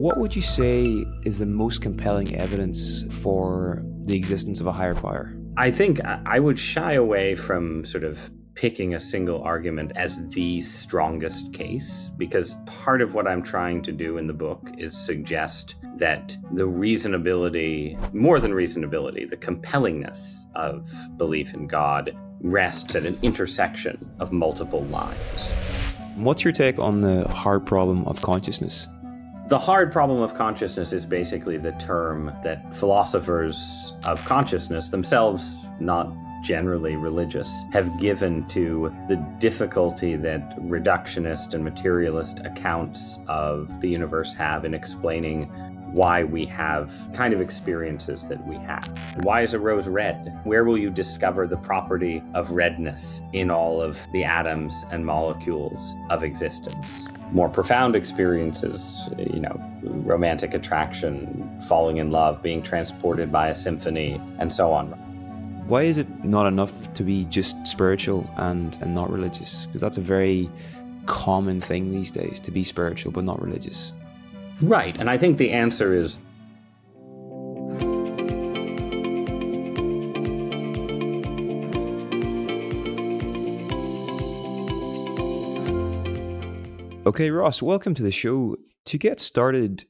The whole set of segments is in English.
What would you say is the most compelling evidence for the existence of a higher power? I think I would shy away from sort of picking a single argument as the strongest case, because part of what I'm trying to do in the book is suggest that the reasonability, more than reasonability, the compellingness of belief in God rests at an intersection of multiple lines. What's your take on the hard problem of consciousness? The hard problem of consciousness is basically the term that philosophers of consciousness, themselves not generally religious, have given to the difficulty that reductionist and materialist accounts of the universe have in explaining why we have kind of experiences that we have. Why is a rose red? Where will you discover the property of redness in all of the atoms and molecules of existence? More profound experiences, romantic attraction, falling in love, being transported by a symphony, and so on. Why is it not enough to be just spiritual and not religious? Because that's a very common thing these days, to be spiritual but not religious. Right, and I think the answer is Okay, Ross, welcome to the show. To get started,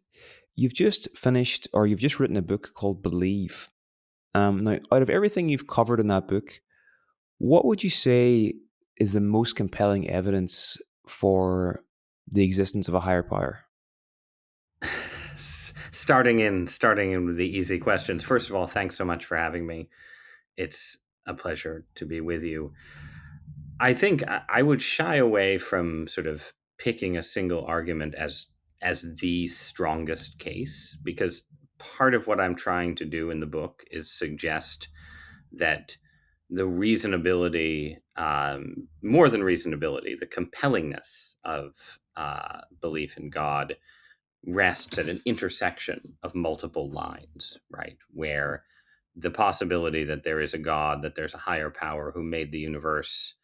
you've just written a book called Believe. Now, out of everything you've covered in that book, what would you say is the most compelling evidence for the existence of a higher power? starting in with the easy questions. First of all, thanks so much for having me. It's a pleasure to be with you. I think I would shy away from sort of picking a single argument as the strongest case, because part of what I'm trying to do in the book is suggest that the reasonability, more than reasonability, the compellingness of belief in God rests at an intersection of multiple lines, right? Where the possibility that there is a God, that there's a higher power who made the universe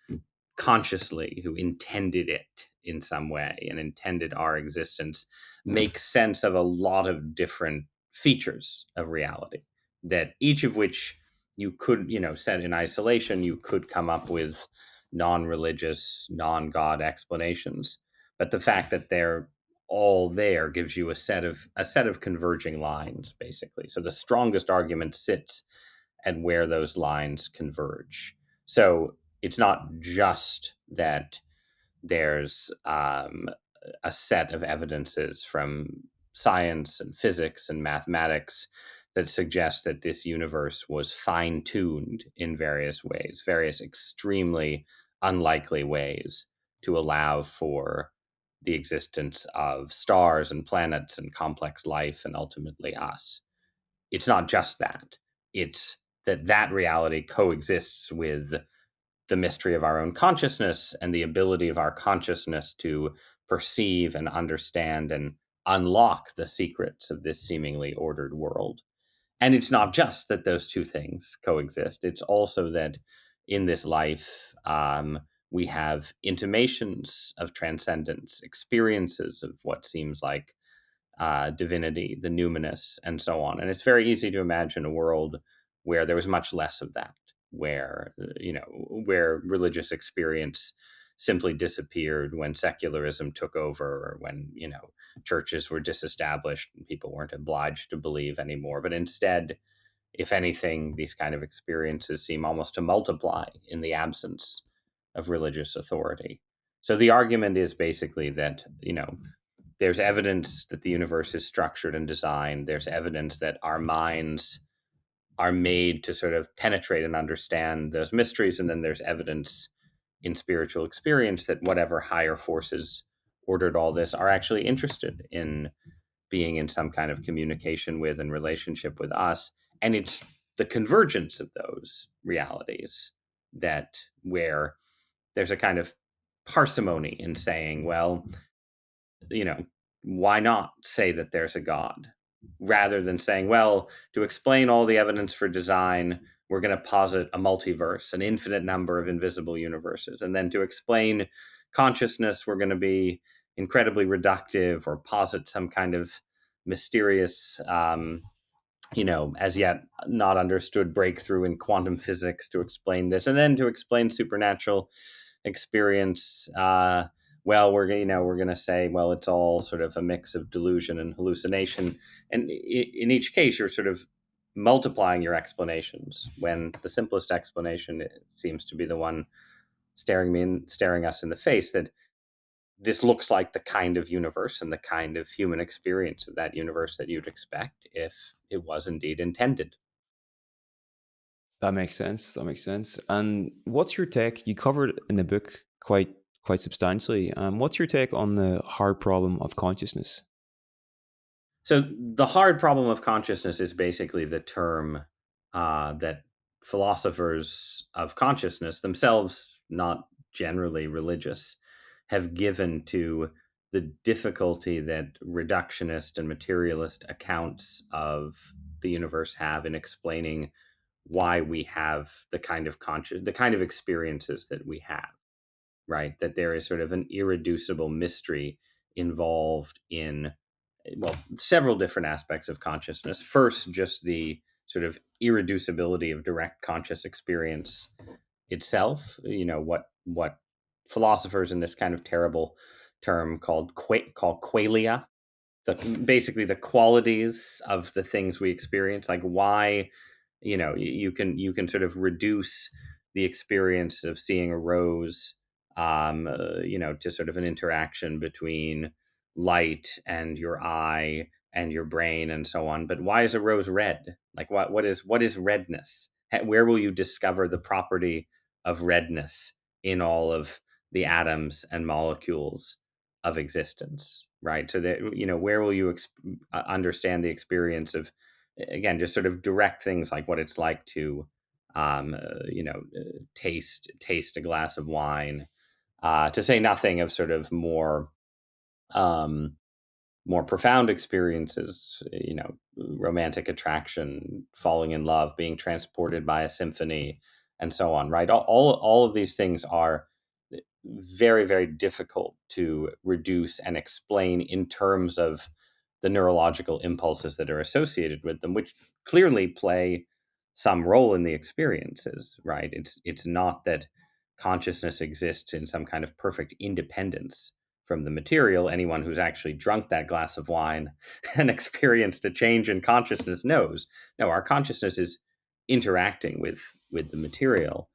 consciously, who intended it in some way and intended our existence, makes sense of a lot of different features of reality, that each of which you could, set in isolation, you could come up with non-religious, non-God explanations. But the fact that they're all there gives you a set of converging lines, basically. So the strongest argument sits at where those lines converge. So it's not just that there's a set of evidences from science and physics and mathematics that suggests that this universe was fine-tuned in various ways, various extremely unlikely ways, to allow for the existence of stars and planets and complex life and ultimately us. It's not just that. It's that reality coexists with the mystery of our own consciousness and the ability of our consciousness to perceive and understand and unlock the secrets of this seemingly ordered world. And it's not just that those two things coexist, it's also that in this life, we have intimations of transcendence, experiences of what seems like divinity, the numinous, and so on. And it's very easy to imagine a world where there was much less of that, where where religious experience simply disappeared when secularism took over, or when churches were disestablished and people weren't obliged to believe anymore. But instead, if anything, these kind of experiences seem almost to multiply in the absence of religious authority. So the argument is basically that there's evidence that the universe is structured and designed. There's evidence that our minds are made to sort of penetrate and understand those mysteries. And then there's evidence in spiritual experience that whatever higher forces ordered all this are actually interested in being in some kind of communication with and relationship with us. And it's the convergence of those realities that where there's a kind of parsimony in saying, well, why not say that there's a God, rather than saying, well, to explain all the evidence for design, we're going to posit a multiverse, an infinite number of invisible universes. And then to explain consciousness, we're going to be incredibly reductive or posit some kind of mysterious, as yet not understood breakthrough in quantum physics to explain this, and then to explain supernatural experience. Well, we're going to say, well, it's all sort of a mix of delusion and hallucination, and in each case, you're sort of multiplying your explanations when the simplest explanation seems to be the one staring us in the face, that this looks like the kind of universe and the kind of human experience of that universe that you'd expect if it was indeed intended. That makes sense. That makes sense. And what's your take? You covered it in the book quite substantially. What's your take on the hard problem of consciousness? So the hard problem of consciousness is basically the term that philosophers of consciousness, themselves not generally religious, have given to the difficulty that reductionist and materialist accounts of the universe have in explaining why we have the kind of experiences that we have, right? That there is sort of an irreducible mystery involved in, well, several different aspects of consciousness. First, just the sort of irreducibility of direct conscious experience itself. What philosophers in this kind of terrible term call qualia, basically the qualities of the things we experience, like why, you can sort of reduce the experience of seeing a rose, to sort of an interaction between light and your eye and your brain and so on. But why is a rose red? Like what is redness? Where will you discover the property of redness in all of the atoms and molecules of existence, right? So that, where will you understand the experience of, again, just sort of direct things like what it's like to, taste a glass of wine, to say nothing of sort of um, more profound experiences, romantic attraction, falling in love, being transported by a symphony, and so on, right? All of these things are very, very difficult to reduce and explain in terms of the neurological impulses that are associated with them, which clearly play some role in the experiences, right? It's not that consciousness exists in some kind of perfect independence from the material. Anyone who's actually drunk that glass of wine and experienced a change in consciousness knows, no, our consciousness is interacting with the material.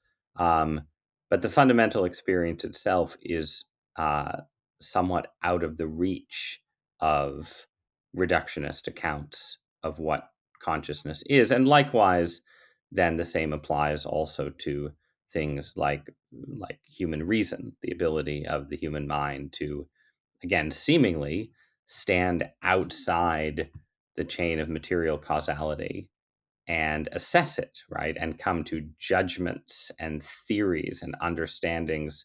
But the fundamental experience itself is somewhat out of the reach of reductionist accounts of what consciousness is. And likewise, then the same applies also to things like human reason, the ability of the human mind to, again, seemingly stand outside the chain of material causality and assess it, right? And come to judgments and theories and understandings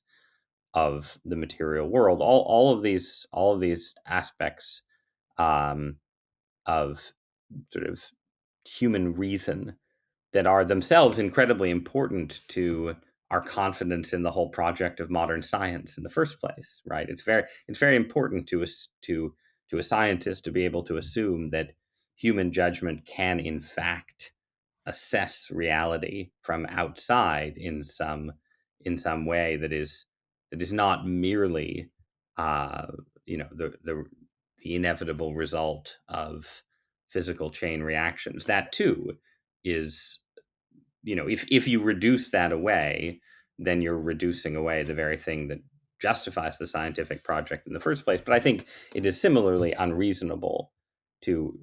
of the material world. All of these aspects um, of sort of human reason that are themselves incredibly important to our confidence in the whole project of modern science in the first place, right? It's very important to a scientist to be able to assume that human judgment can in fact assess reality from outside in some way that is not merely uh, the inevitable result of physical chain reactions. That too is, if you reduce that away, then you're reducing away the very thing that justifies the scientific project in the first place. But I think it is similarly unreasonable to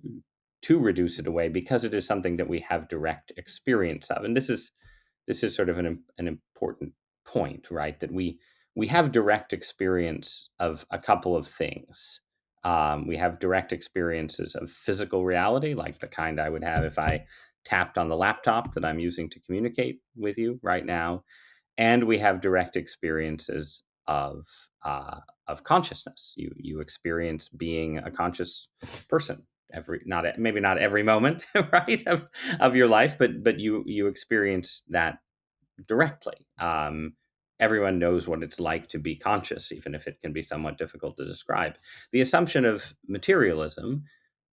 to reduce it away because it is something that we have direct experience of. And this is sort of an important point, right? That we have direct experience of a couple of things. We have direct experiences of physical reality, like the kind I would have if I tapped on the laptop that I'm using to communicate with you right now, and we have direct experiences of consciousness. You experience being a conscious person maybe not every moment, right, of your life, but you experience that directly. Everyone knows what it's like to be conscious, even if it can be somewhat difficult to describe. The assumption of materialism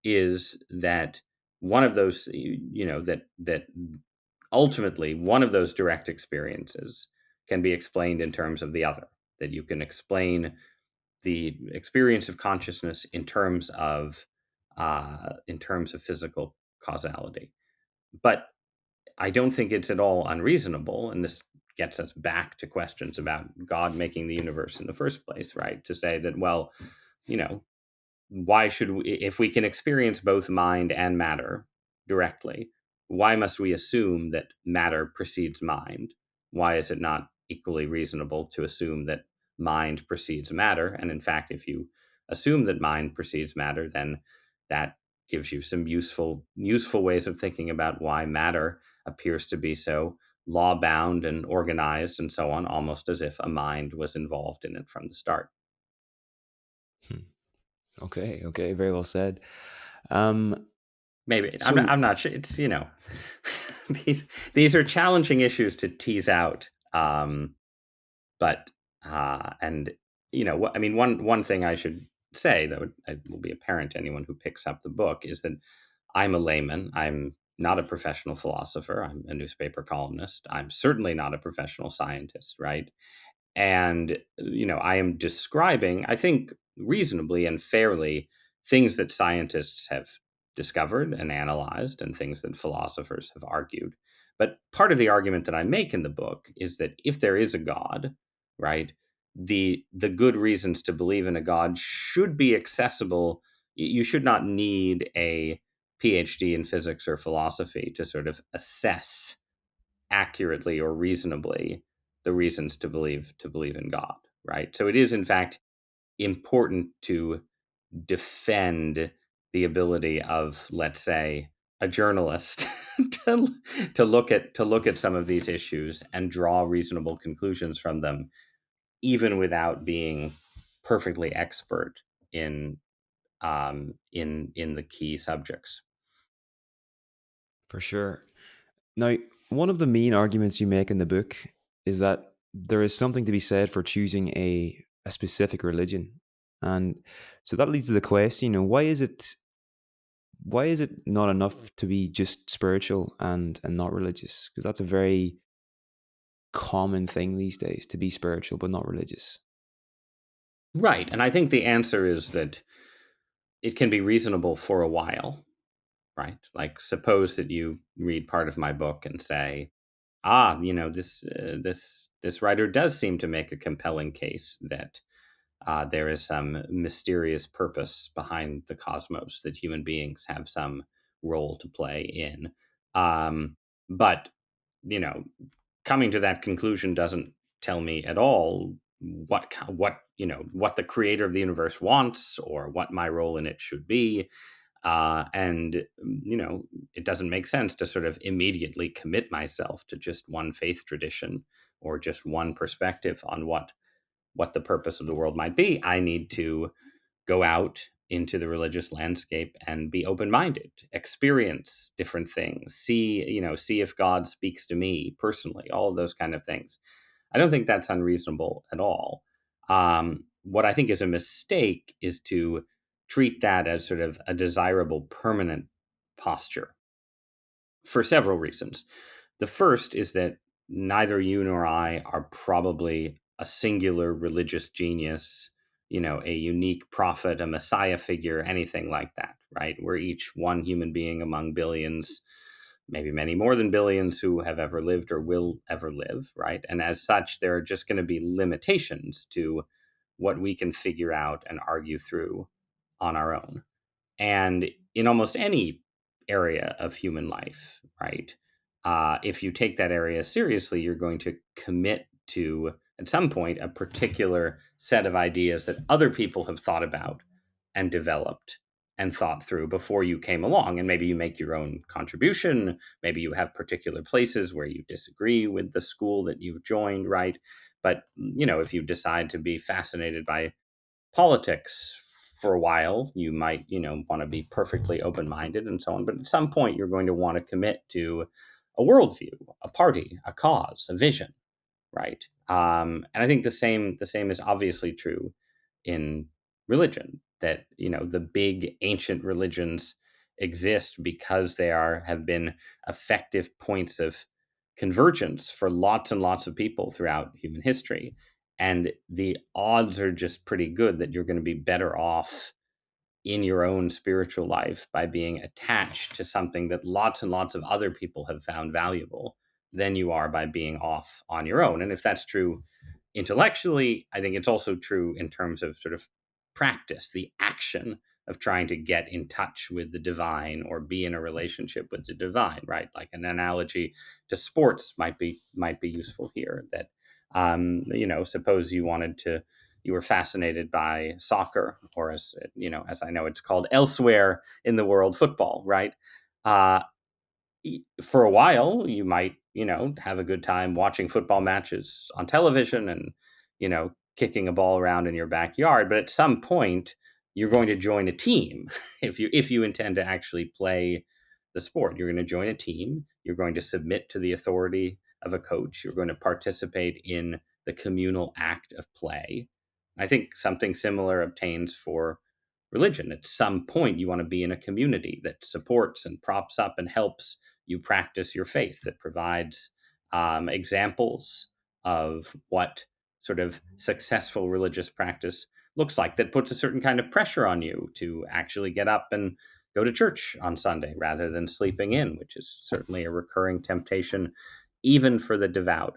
is that one of those, that ultimately one of those direct experiences can be explained in terms of the other, that you can explain the experience of consciousness in terms of physical causality. But I don't think it's at all unreasonable, and this gets us back to questions about God making the universe in the first place, right? To say that, well, you know, why should we, if we can experience both mind and matter directly, why must we assume that matter precedes mind? Why is it not equally reasonable to assume that mind precedes matter? And in fact, if you assume that mind precedes matter, then that gives you some useful ways of thinking about why matter appears to be so law bound and organized and so on, almost as if a mind was involved in it from the start. Hmm. Okay, very well said. Um, Maybe so I'm not sure. It's these these are challenging issues to tease out. But and what I mean, one thing I should say that will be apparent to anyone who picks up the book is that I'm a layman. I'm not a professional philosopher. I'm a newspaper columnist. I'm certainly not a professional scientist, right? And I am describing, I think, reasonably and fairly, things that scientists have discovered and analyzed and things that philosophers have argued. But part of the argument that I make in the book is that if there is a god, right, the good reasons to believe in a god should be accessible. You should not need a PhD in physics or philosophy to sort of assess accurately or reasonably the reasons to believe in God, right? So it is in fact important to defend the ability of, let's say, a journalist to, to look at some of these issues and draw reasonable conclusions from them, even without being perfectly expert in in the key subjects. for sure. Now, one of the main arguments you make in the book is that there is something to be said for choosing a specific religion. And so that leads to the question, why is it not enough to be just spiritual and not religious? Because that's a very common thing these days, to be spiritual but not religious. Right. And I think the answer is that it can be reasonable for a while, right? Like, suppose that you read part of my book and say, this writer does seem to make a compelling case that there is some mysterious purpose behind the cosmos, that human beings have some role to play in. But you know, coming to that conclusion doesn't tell me at all what the creator of the universe wants or what my role in it should be. And it doesn't make sense to sort of immediately commit myself to just one faith tradition or just one perspective on what the purpose of the world might be. I need to go out into the religious landscape and be open-minded, experience different things, see if God speaks to me personally, all of those kind of things. I don't think that's unreasonable at all. What I think is a mistake is to treat that as sort of a desirable permanent posture for several reasons. The first is that neither you nor I are probably a singular religious genius, a unique prophet, a messiah figure, anything like that, right? We're each one human being among billions, maybe many more than billions, who have ever lived or will ever live, right? And as such, there are just going to be limitations to what we can figure out and argue through on our own. And in almost any area of human life, right? If you take that area seriously, you're going to commit to, at some point, a particular set of ideas that other people have thought about and developed and thought through before you came along. And maybe you make your own contribution. Maybe you have particular places where you disagree with the school that you've joined, right? But, if you decide to be fascinated by politics for a while, you might, want to be perfectly open-minded and so on. But at some point, you're going to want to commit to a worldview, a party, a cause, a vision, right? And I think the same is obviously true in religion. that the big ancient religions exist because they have been effective points of convergence for lots and lots of people throughout human history, and the odds are just pretty good that you're going to be better off in your own spiritual life by being attached to something that lots and lots of other people have found valuable than you are by being off on your own. And if that's true intellectually, I think it's also true in terms of sort of practice, the action of trying to get in touch with the divine or be in a relationship with the divine, right? Like an analogy to sports might be useful here. That suppose you were fascinated by soccer, or as I know it's called elsewhere in the world, football, right? Uh, for a while, you might, have a good time watching football matches on television and, kicking a ball around in your backyard. But at some point, you're going to join a team if you intend to actually play the sport. You're going to join a team. You're going to submit to the authority of a coach. You're going to participate in the communal act of play. I think something similar obtains for religion. At some point, you want to be in a community that supports and props up and helps you practice your faith, that provides examples of what sort of successful religious practice looks like, that puts a certain kind of pressure on you to actually get up and go to church on Sunday rather than sleeping in, which is certainly a recurring temptation, even for the devout.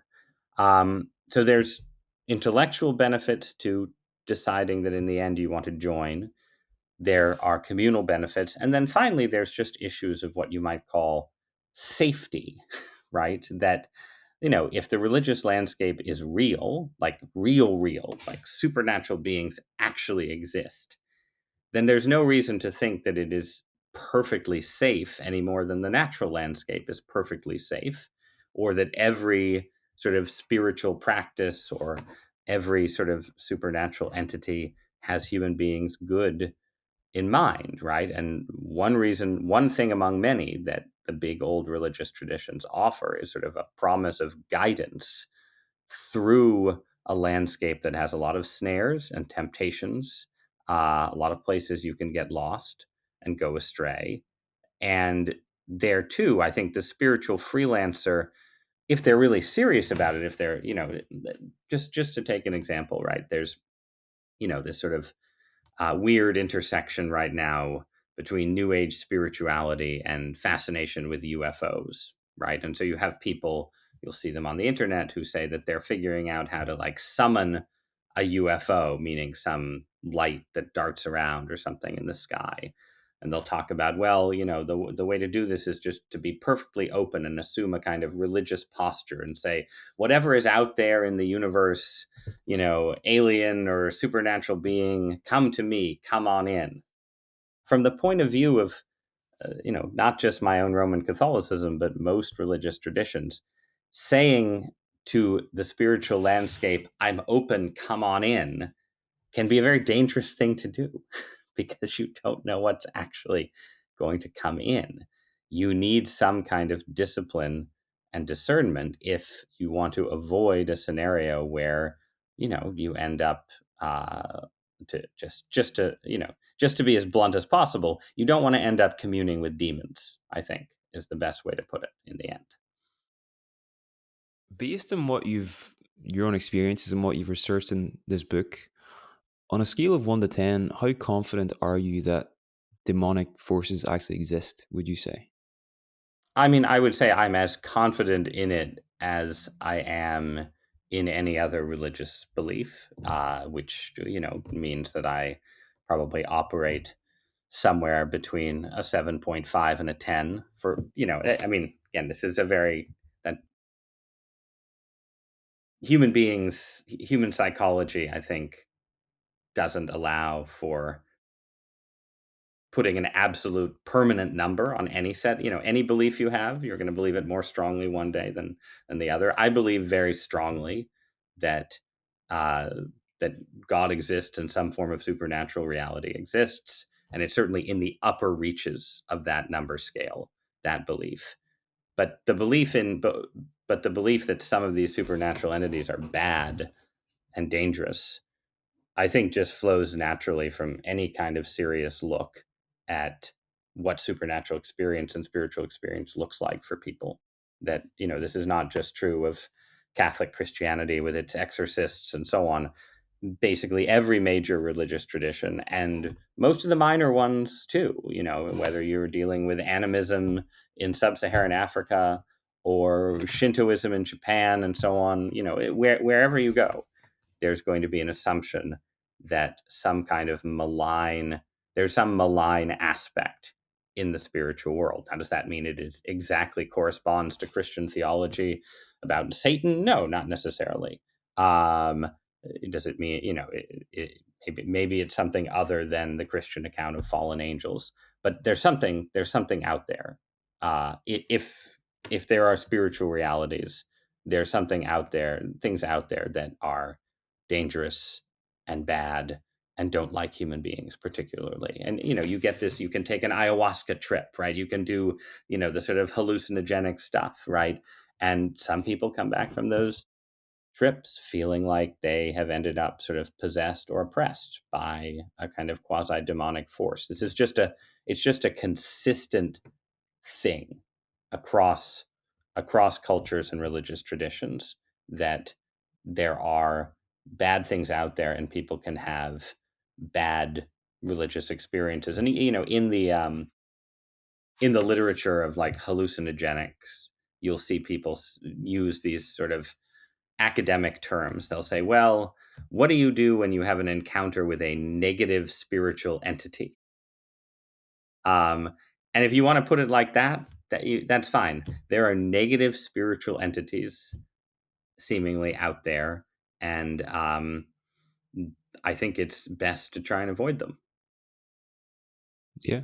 So there's intellectual benefits to deciding that in the end you want to join. There are communal benefits. And then finally, there's just issues of what you might call safety, right? That, if the religious landscape is real, like real, like supernatural beings actually exist, then there's no reason to think that it is perfectly safe any more than the natural landscape is perfectly safe, or that every sort of spiritual practice or every sort of supernatural entity has human beings good in mind, right? And one thing among many that the big old religious traditions offer is sort of a promise of guidance through a landscape that has a lot of snares and temptations, a lot of places you can get lost and go astray. And there too, I think the spiritual freelancer, if they're really serious about it, if they're, just to take an example, right? There's, this sort of weird intersection right now between New Age spirituality and fascination with UFOs, right? And so you have people, you'll see them on the internet, who say that they're figuring out how to like summon a UFO, meaning some light that darts around or something in the sky. And they'll talk about, well, the way to do this is just to be perfectly open and assume a kind of religious posture and say, whatever is out there in the universe, alien or supernatural being, come to me, come on in. From the point of view of, not just my own Roman Catholicism, but most religious traditions, saying to the spiritual landscape, I'm open, come on in, can be a very dangerous thing to do because you don't know what's actually going to come in. You need some kind of discipline and discernment if you want to avoid a scenario where you end up to just to be as blunt as possible. You don't want to end up communing with demons, I think, is the best way to put it in the end. Based on your own experiences and what you've researched in this book, on a scale of 1 to 10, how confident are you that demonic forces actually exist, would you say? I mean, I would say I'm as confident in it as I am in any other religious belief, which means that I probably operate somewhere between a 7.5 and a 10. For I mean, again, this is a very that human psychology, I think, doesn't allow for putting an absolute permanent number on any set. Any belief you have, you're going to believe it more strongly one day than the other. I believe very strongly that uh, that God exists and some form of supernatural reality exists, and it's certainly in the upper reaches of that number scale, that belief. But the belief that some of these supernatural entities are bad and dangerous I think just flows naturally from any kind of serious look at what supernatural experience and spiritual experience looks like for people. That, this is not just true of Catholic Christianity with its exorcists and so on. Basically, every major religious tradition and most of the minor ones too, whether you're dealing with animism in sub Saharan Africa or Shintoism in Japan and so on, wherever you go, there's going to be an assumption that there's some malign aspect in the spiritual world. How does that mean it is exactly corresponds to Christian theology about Satan? No, not necessarily. Um, does it mean, maybe it's something other than the Christian account of fallen angels, but there's something out there. If there are spiritual realities, there's something out there, things out there that are dangerous and bad and don't like human beings particularly. And you get this, you can take an ayahuasca trip, right? You can do, the sort of hallucinogenic stuff, right? And some people come back from those trips feeling like they have ended up sort of possessed or oppressed by a kind of quasi demonic force. It's just a consistent thing across cultures and religious traditions, that there are bad things out there and people can have bad religious experiences. And in the literature of like hallucinogenics, you'll see people use these sort of academic terms. They'll say, well, what do you do when you have an encounter with a negative spiritual entity? Um, and if you want to put it like that, that's fine. There are negative spiritual entities seemingly out there, and I think it's best to try and avoid them. Yeah,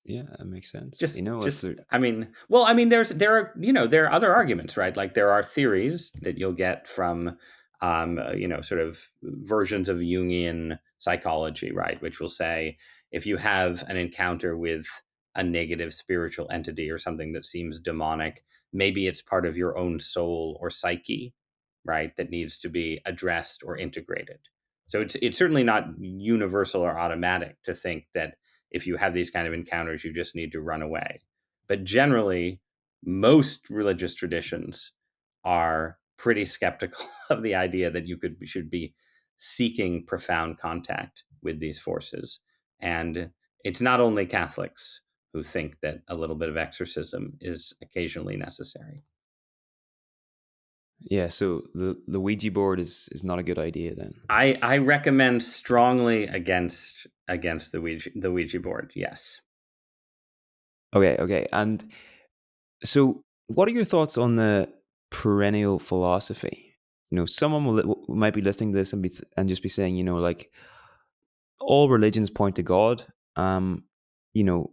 yeah, that makes sense. If Just there, I mean, well, I mean, there are other arguments, right? Like there are theories that you'll get from sort of versions of Jungian psychology, right, which will say if you have an encounter with a negative spiritual entity or something that seems demonic, maybe it's part of your own soul or psyche, right, that needs to be addressed or integrated. So it's certainly not universal or automatic to think that if you have these kind of encounters, you just need to run away. But generally, most religious traditions are pretty skeptical of the idea that should be seeking profound contact with these forces. And it's not only Catholics who think that a little bit of exorcism is occasionally necessary. yeah, so the Ouija board is not a good idea then. I recommend strongly against the Ouija board. Yes. Okay, okay, and so what are your thoughts on the perennial philosophy? Someone might be listening to this and just be saying, like all religions point to God. Um, you know,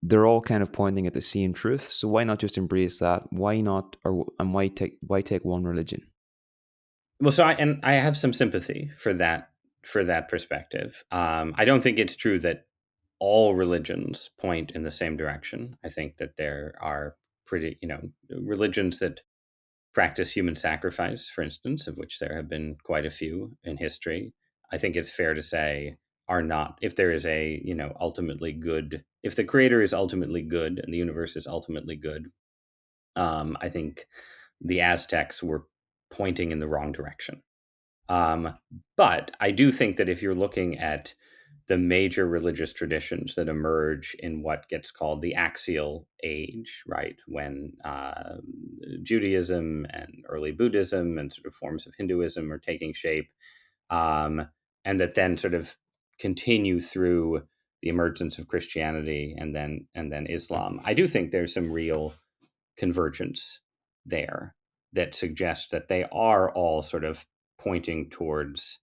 they're all kind of pointing at the same truth. So why not just embrace that? Why not, and why take one religion? Well, I have some sympathy for that perspective. I don't think it's true that all religions point in the same direction. I think that there are pretty, religions that practice human sacrifice, for instance, of which there have been quite a few in history. I think it's fair to say are not, if there is a, ultimately good, if the creator is ultimately good and the universe is ultimately good, I think the Aztecs were pointing in the wrong direction. Um, but I do think that if you're looking at the major religious traditions that emerge in what gets called the axial age, right, when Judaism and early Buddhism and sort of forms of Hinduism are taking shape, um, and that then sort of continue through the emergence of Christianity and then Islam. I do think there's some real convergence there that suggests that they are all sort of pointing towards,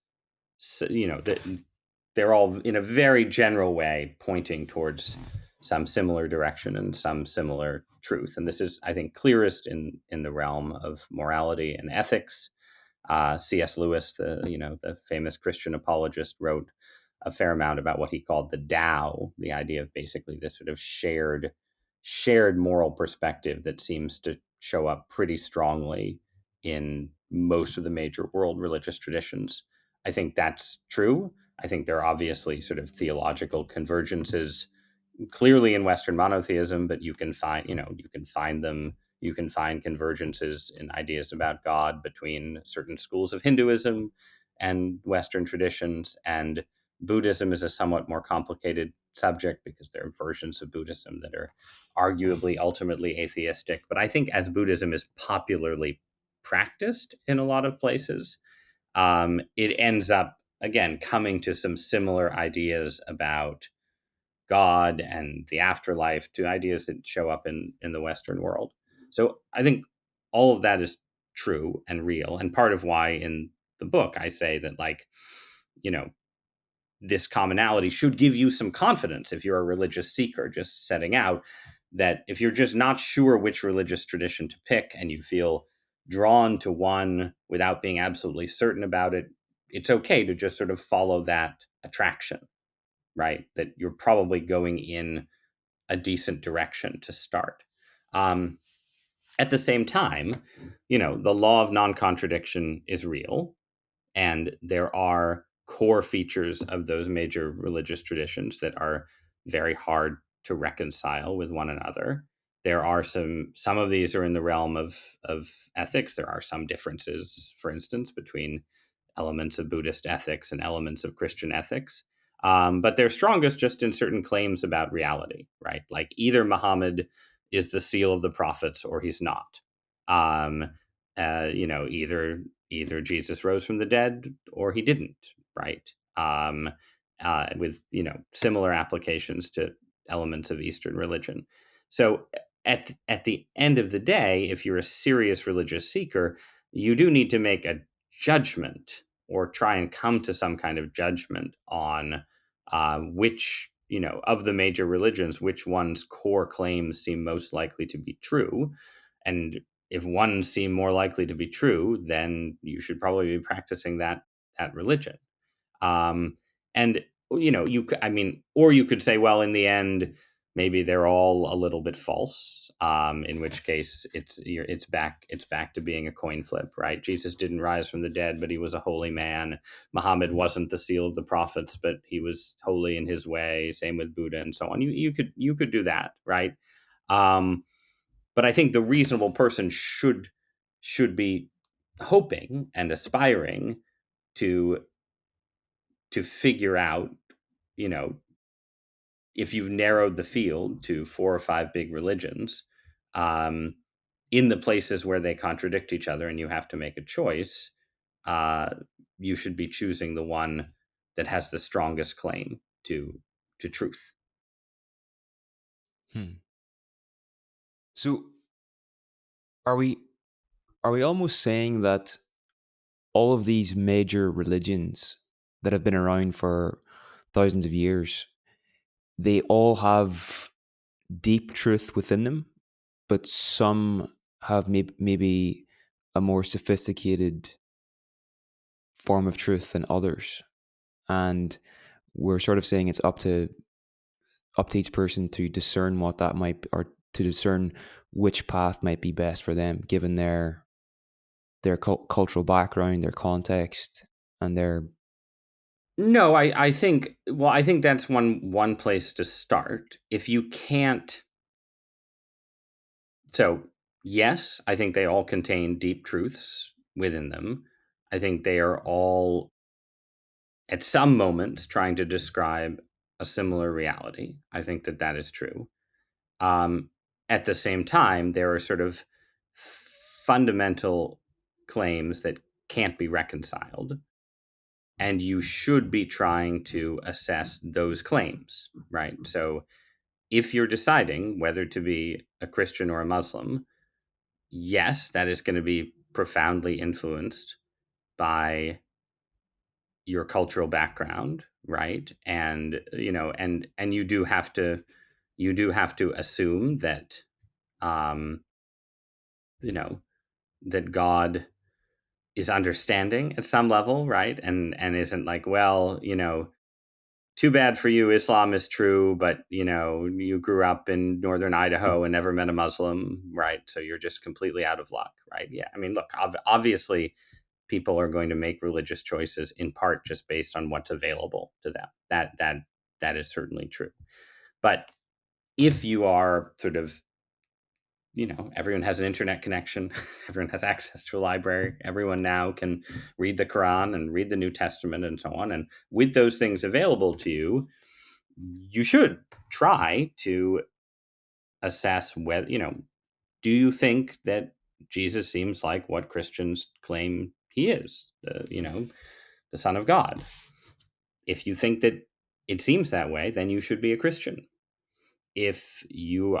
that they're all in a very general way pointing towards some similar direction and some similar truth. And this is, I think, clearest in the realm of morality and ethics. C.S. Lewis, the famous Christian apologist, wrote a fair amount about what he called the Tao, the idea of basically this sort of shared moral perspective that seems to show up pretty strongly in most of the major world religious traditions. I think that's true. I think there are obviously sort of theological convergences clearly in Western monotheism, but you can find convergences in ideas about God between certain schools of Hinduism and Western traditions. And Buddhism is a somewhat more complicated subject because there are versions of Buddhism that are arguably ultimately atheistic. But I think as Buddhism is popularly practiced in a lot of places, it ends up, again, coming to some similar ideas about God and the afterlife to ideas that show up in the Western world. So I think all of that is true and real. And part of why in the book I say that, like, you know, this commonality should give you some confidence if you're a religious seeker just setting out, that if you're just not sure which religious tradition to pick and you feel drawn to one without being absolutely certain about it, it's okay to just sort of follow that attraction, right? That you're probably going in a decent direction to start. Um, at the same time, the law of non contradiction is real, and there are core features of those major religious traditions that are very hard to reconcile with one another. There are some of these are in the realm of ethics. There are some differences, for instance, between elements of Buddhist ethics and elements of Christian ethics. But they're strongest just in certain claims about reality, right? Like either Muhammad is the seal of the prophets or he's not. Um, either Jesus rose from the dead or he didn't, right? With similar applications to elements of Eastern religion. So at the end of the day, if you're a serious religious seeker, you do need to make a judgment or try and come to some kind of judgment on which of the major religions, which one's core claims seem most likely to be true, and if one seem more likely to be true, then you should probably be practicing that religion. Um, and I mean, or you could say, well, in the end, maybe they're all a little bit false. In which case, it's back to being a coin flip, right? Jesus didn't rise from the dead, but he was a holy man. Muhammad wasn't the seal of the prophets, but he was holy in his way. Same with Buddha and so on. You could do that, right? Um, but I think the reasonable person should be hoping and aspiring to figure out, you know, if you've narrowed the field to four or five big religions, um, in the places where they contradict each other and you have to make a choice, uh, you should be choosing the one that has the strongest claim to truth. Hmm. So are we are we almost saying that all of these major religions that have been around for thousands of years, they all have deep truth within them, but some have maybe a more sophisticated form of truth than others, and we're sort of saying it's up to each person to discern what that might be, or to discern which path might be best for them given their cultural background, their context, and their. No, I think that's one place to start. If you can't, so yes, I think they all contain deep truths within them. I think they are all at some moments trying to describe a similar reality. I think that is true. Um, at the same time, there are sort of fundamental claims that can't be reconciled, and you should be trying to assess those claims, right? So if you're deciding whether to be a Christian or a Muslim, yes, that is going to be profoundly influenced by your cultural background, right? And you do have to assume that um, you know that God is understanding at some level, right? And isn't like, well, too bad for you, Islam is true, but you grew up in northern Idaho and never met a Muslim, right? So you're just completely out of luck, right? Yeah, I mean, look, obviously people are going to make religious choices in part just based on what's available to them. That is certainly true. But if you are sort of, everyone has an internet connection, everyone has access to a library, everyone now can read the Quran and read the New Testament and so on. And with those things available to you, you should try to assess whether, do you think that Jesus seems like what Christians claim he is, the Son of God? If you think that it seems that way, then you should be a Christian. If you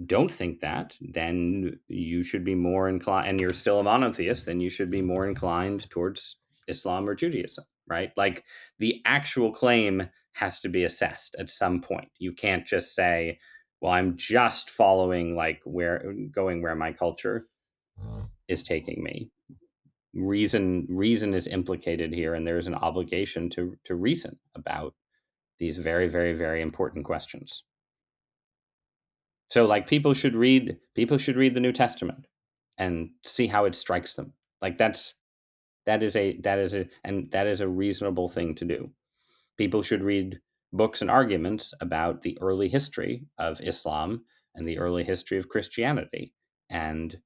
don't think that, then you should be more inclined, and you're still a monotheist, then you should be more inclined towards Islam or Judaism, right? Like, the actual claim has to be assessed at some point. You can't just say, well, I'm just following, like, where my culture is taking me. Reason is implicated here, and there's an obligation to reason about these very, very, very important questions. So, like, people should read the New Testament and see how it strikes them. Like, that is a reasonable thing to do. People should read books and arguments about the early history of Islam and the early history of Christianity, and,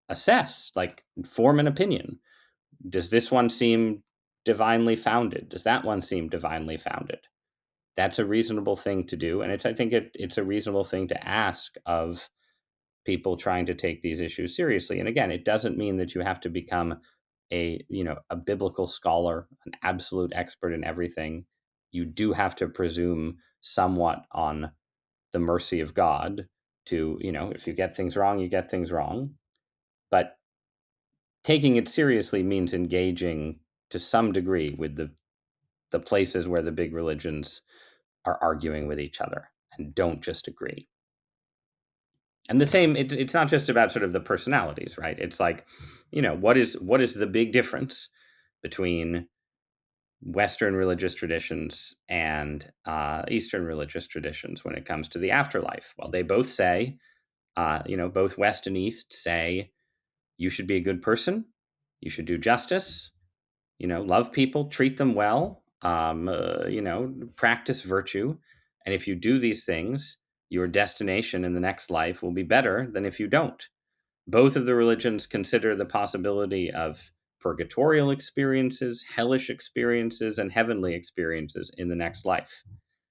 assess, like, form an opinion. Does this one seem divinely founded? Does that one seem divinely founded? That's a reasonable thing to do, and I think it's a reasonable thing to ask of people trying to take these issues seriously. And again, it doesn't mean that you have to become a biblical scholar, an absolute expert in everything. You do have to presume somewhat on the mercy of God to, if you get things wrong, you get things wrong. But taking it seriously means engaging to some degree with the places where the big religions are arguing with each other and don't just agree. And the same, it's not just about sort of the personalities, right? It's like, what is the big difference between Western religious traditions and Eastern religious traditions when it comes to the afterlife? Well, they both say, both West and East say you should be a good person, you should do justice, love people, treat them well, practice virtue. And if you do these things, your destination in the next life will be better than if you don't. Both of the religions consider the possibility of purgatorial experiences, hellish experiences, and heavenly experiences in the next life.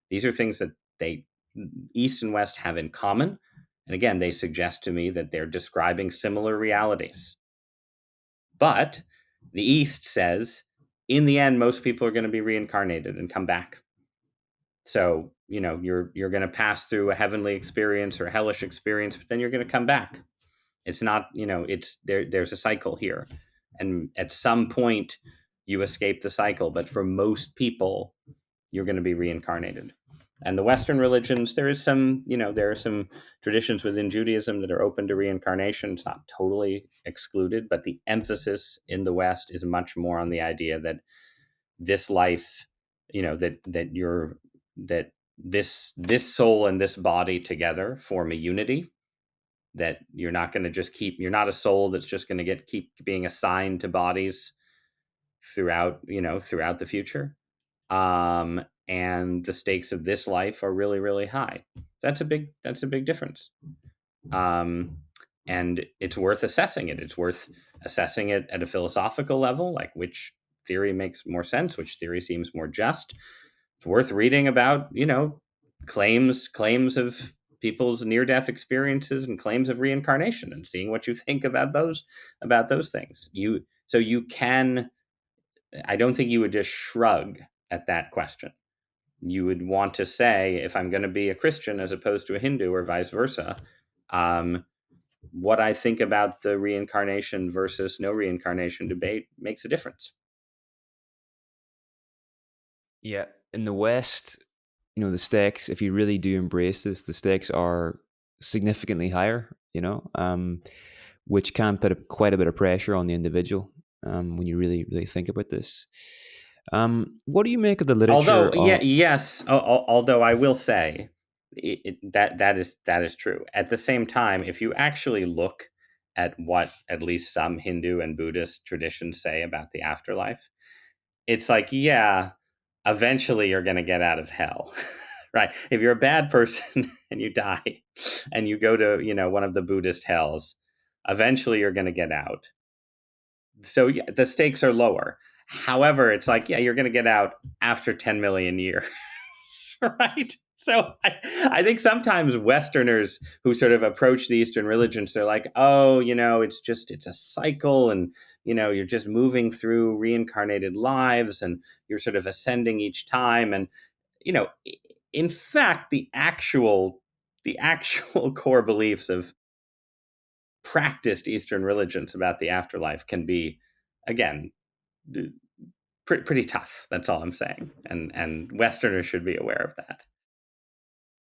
These are things that East and West have in common. And again, they suggest to me that they're describing similar realities. But the East says, in the end, most people are going to be reincarnated and come back. So, you're going to pass through a heavenly experience or a hellish experience, but then you're going to come back. It's not, it's there's a cycle here. And at some point you escape the cycle, but for most people, you're going to be reincarnated. And the Western religions, there are some traditions within Judaism that are open to reincarnation. It's not totally excluded, but the emphasis in the West is much more on the idea that this life, that this soul and this body together form a unity, that you're not going to you're not a soul that's just going to keep being assigned to bodies throughout the future. And the stakes of this life are really, really high. That's a big difference. And it's worth assessing it. It's worth assessing it at a philosophical level, like which theory makes more sense, which theory seems more just. It's worth reading about, claims of people's near-death experiences and claims of reincarnation, and seeing what you think about those things. I don't think you would just shrug at that question. You would want to say, if I'm going to be a Christian as opposed to a Hindu, or vice versa, what I think about the reincarnation versus no reincarnation debate makes a difference. Yeah, in the West, the stakes, if you really do embrace this, the stakes are significantly higher, which can put quite a bit of pressure on the individual when you really, really think about this. What do you make of the literature Although, yeah, on? yes, although I will say that is true. At the same time, if you actually look at what at least some Hindu and Buddhist traditions say about the afterlife, it's like, yeah, eventually you're going to get out of hell. Right? If you're a bad person and you die and you go to, one of the Buddhist hells, eventually you're going to get out. So yeah, the stakes are lower. However, it's like, yeah, you're going to get out after 10 million years. Right? So I think sometimes Westerners who sort of approach the Eastern religions, they're like, oh, it's a cycle, and you're just moving through reincarnated lives, and you're sort of ascending each time. And you know, in fact, the actual core beliefs of practiced Eastern religions about the afterlife can be, again, pretty tough. That's all I'm saying, and Westerners should be aware of that.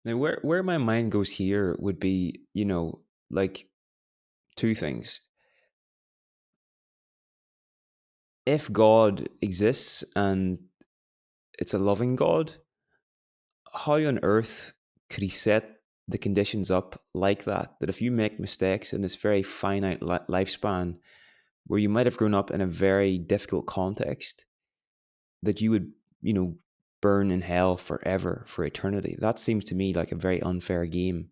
Now, where my mind goes here would be, like two things. If God exists and it's a loving God, how on earth could he set the conditions up like that? That if you make mistakes in this very finite lifespan, where you might have grown up in a very difficult context, that you would, you know, burn in hell forever, for eternity. That seems to me like a very unfair game.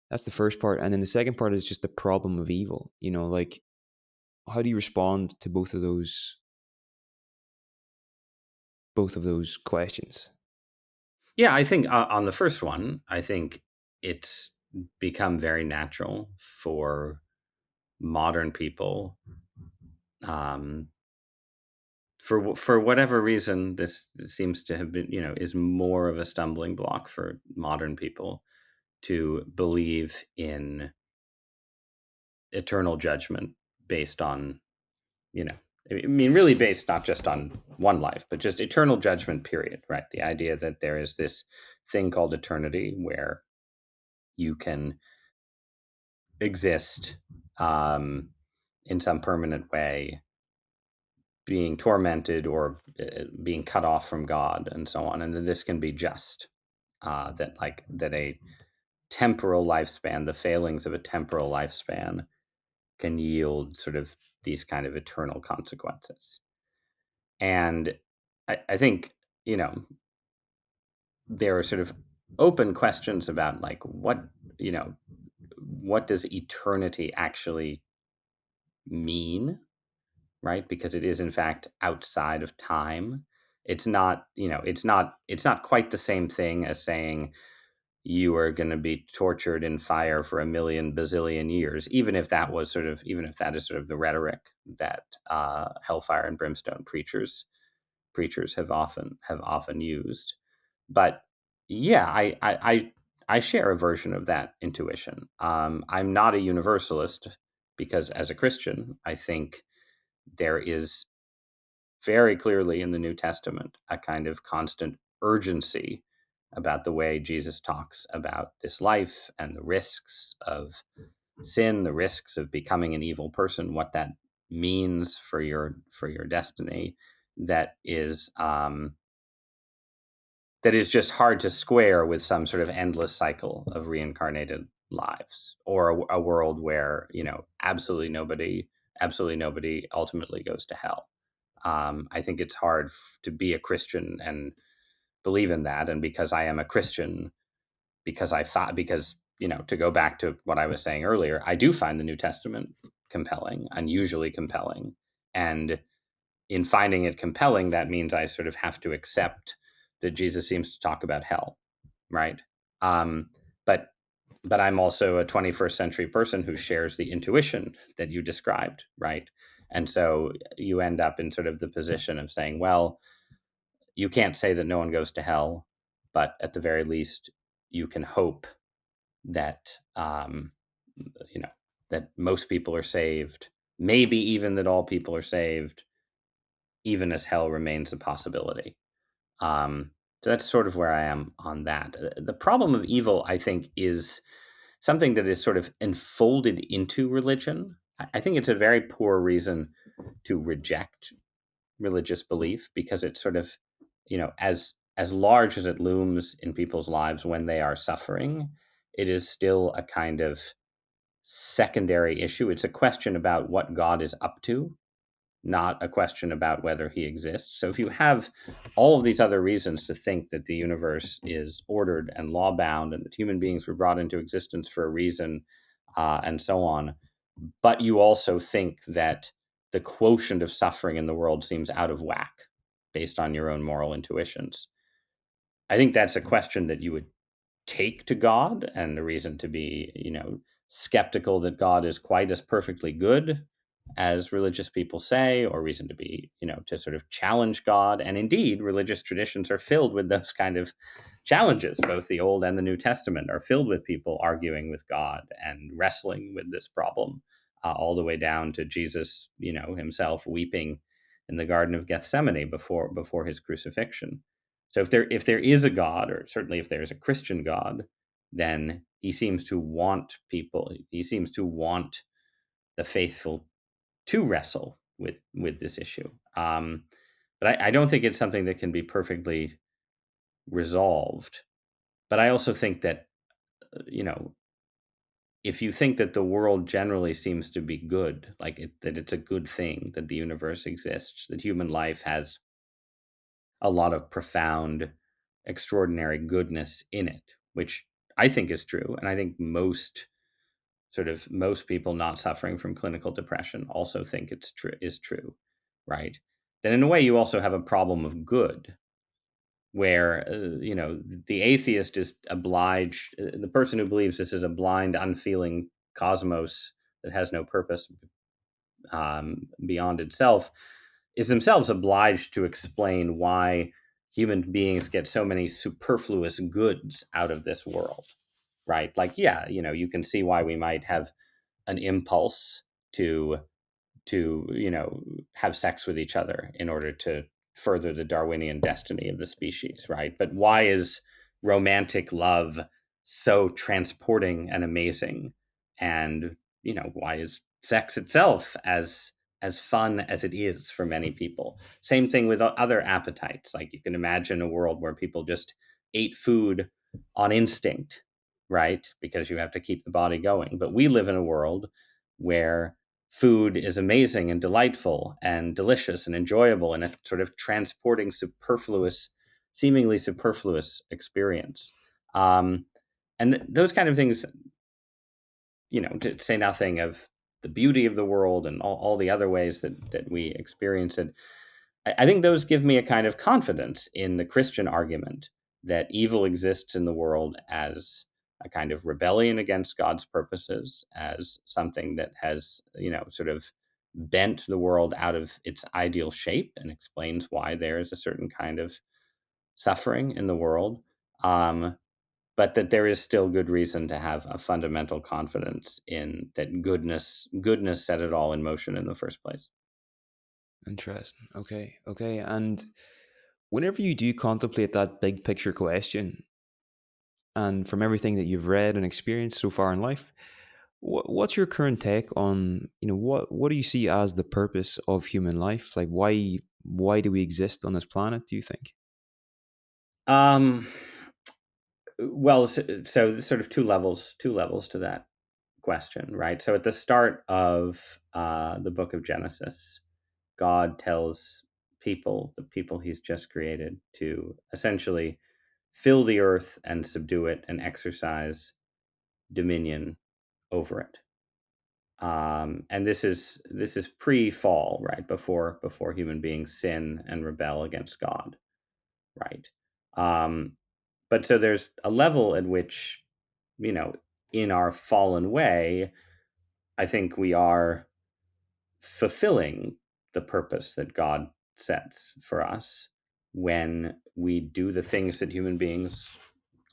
That's the first part. And then the second part is just the problem of evil. Like, how do you respond to both of those questions? Yeah, I think on the first one, I think it's become very natural for modern people, um, for whatever reason. This seems to have been, is more of a stumbling block for modern people to believe in eternal judgment based on, you know, I mean, really based not just on one life, but just eternal judgment, period, right? The idea that there is this thing called eternity where you can exist, um, in some permanent way, being tormented or being cut off from God and so on. And then this can be just, that a temporal lifespan, the failings of a temporal lifespan, can yield sort of these kind of eternal consequences. And I think, you know, there are sort of open questions about, like, you know, what does eternity actually mean, right? Because it is in fact outside of time. It's not, it's not quite the same thing as saying you are going to be tortured in fire for a million bazillion years, even if that is sort of the rhetoric that hellfire and brimstone preachers have often used. But yeah, I share a version of that intuition. I'm not a universalist because, as a Christian, I think there is very clearly in the New Testament a kind of constant urgency about the way Jesus talks about this life and the risks of sin, the risks of becoming an evil person, what that means for your destiny. That is, just hard to square with some sort of endless cycle of reincarnated lives, or a world where absolutely nobody ultimately goes to hell. I think it's hard to be a Christian and believe in that. And because I am a Christian, because to go back to what I was saying earlier, I do find the New Testament compelling, unusually compelling. And in finding it compelling, that means I sort of have to accept that Jesus seems to talk about hell, right? Um, but but I'm also a 21st century person who shares the intuition that you described, right? And so you end up in sort of the position of saying, well, you can't say that no one goes to hell, but at the very least, you can hope that you know that most people are saved, maybe even that all people are saved, even as hell remains a possibility. So that's sort of where I am on that. The problem of evil, I think, is something that is sort of enfolded into religion. I think it's a very poor reason to reject religious belief, because it's sort of, as large as it looms in people's lives when they are suffering, it is still a kind of secondary issue. It's a question about what God is up to, not a question about whether he exists. So if you have all of these other reasons to think that the universe is ordered and law bound and that human beings were brought into existence for a reason, and so on, but you also think that the quotient of suffering in the world seems out of whack based on your own moral intuitions, I think that's a question that you would take to God, and a reason to be, skeptical that God is quite as perfectly good as religious people say, or reason to be, to sort of challenge God. And indeed, religious traditions are filled with those kind of challenges. Both the Old and the New Testament are filled with people arguing with God and wrestling with this problem, all the way down to Jesus, himself weeping in the Garden of Gethsemane before his crucifixion. So if there is a God, or certainly if there's a Christian God, then he seems to want people. He seems to want the faithful to wrestle with this issue. But I don't think it's something that can be perfectly resolved. But I also think that you know if you think that the world generally seems to be good, that it's a good thing that the universe exists, that human life has a lot of profound, extraordinary goodness in it, which I think is true, and I think most people not suffering from clinical depression also think is true, right? Then in a way you also have a problem of good, where the atheist is obliged, the person who believes this is a blind, unfeeling cosmos that has no purpose beyond itself, is themselves obliged to explain why human beings get so many superfluous goods out of this world, right? Like, yeah, you can see why we might have an impulse to have sex with each other in order to further the Darwinian destiny of the species, right? But why is romantic love so transporting and amazing? And why is sex itself as fun as it is for many people? Same thing with other appetites. Like, you can imagine a world where people just ate food on instinct, right? Because you have to keep the body going. But we live in a world where food is amazing and delightful and delicious and enjoyable, and a sort of transporting, seemingly superfluous experience. Um, and those kind of things, to say nothing of the beauty of the world and all the other ways that we experience it, I think those give me a kind of confidence in the Christian argument that evil exists in the world as a kind of rebellion against God's purposes, as something that has, sort of bent the world out of its ideal shape and explains why there is a certain kind of suffering in the world. Um, but that there is still good reason to have a fundamental confidence in that goodness set it all in motion in the first place. Interesting. Okay. Okay. And whenever you do contemplate that big picture question, and from everything that you've read and experienced so far in life, what's your current take on, what do you see as the purpose of human life? Like, why do we exist on this planet, do you think? Um, well, so sort of two levels to that question, right? So at the start of the book of Genesis, God tells the people he's just created, to essentially fill the earth and subdue it and exercise dominion over it. And this is pre-fall, right? Before human beings sin and rebel against God, right? Um, but so there's a level at which, you know, in our fallen way, I think we are fulfilling the purpose that God sets for us when we do the things that human beings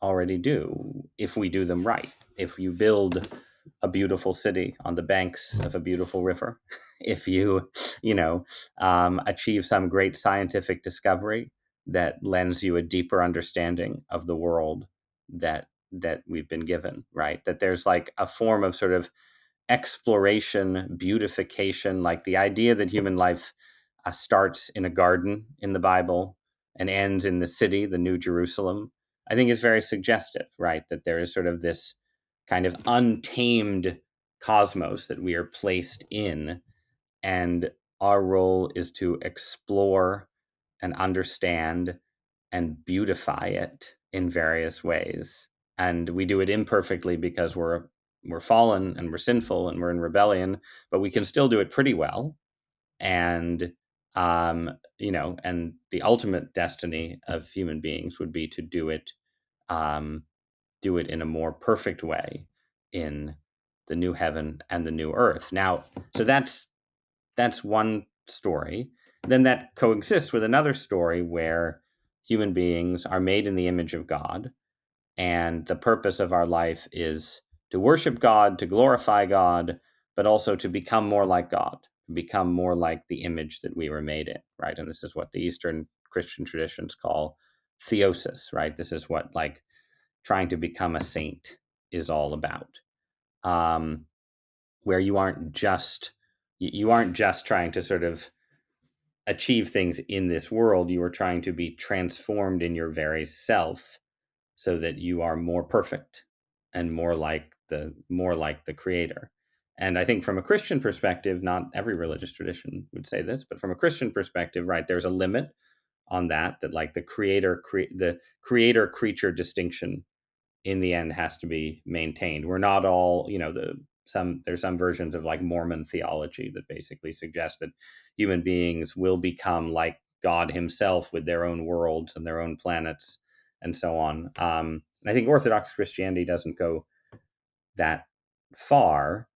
already do, if we do them right. If you build a beautiful city on the banks of a beautiful river, if you achieve some great scientific discovery that lends you a deeper understanding of the world that we've been given, right? That there's like a form of sort of exploration, beautification, like the idea that human life starts in a garden in the Bible and ends in the city, the New Jerusalem, I think is very suggestive, right? That there is sort of this kind of untamed cosmos that we are placed in, and our role is to explore and understand and beautify it in various ways. And we do it imperfectly because we're fallen and we're sinful and we're in rebellion, but we can still do it pretty well. And and the ultimate destiny of human beings would be to um, do it in a more perfect way in the new heaven and the new earth. Now, so that's one story. Then that coexists with another story where human beings are made in the image of God, and the purpose of our life is to worship God, to glorify God, but also to become more like God, to become more like the image that we were made in, right? And this is what the Eastern Christian traditions call theosis, right? This is what like trying to become a saint is all about. Um, where you aren't just trying to sort of achieve things in this world, you are trying to be transformed in your very self so that you are more perfect and more like the creator. And I think from a Christian perspective, not every religious tradition would say this, but from a Christian perspective, right, there's a limit on that like the creator creature distinction in the end has to be maintained. We're not all, there's some versions of like Mormon theology that basically suggest that human beings will become like God himself with their own worlds and their own planets and so on. And I think Orthodox Christianity doesn't go that far,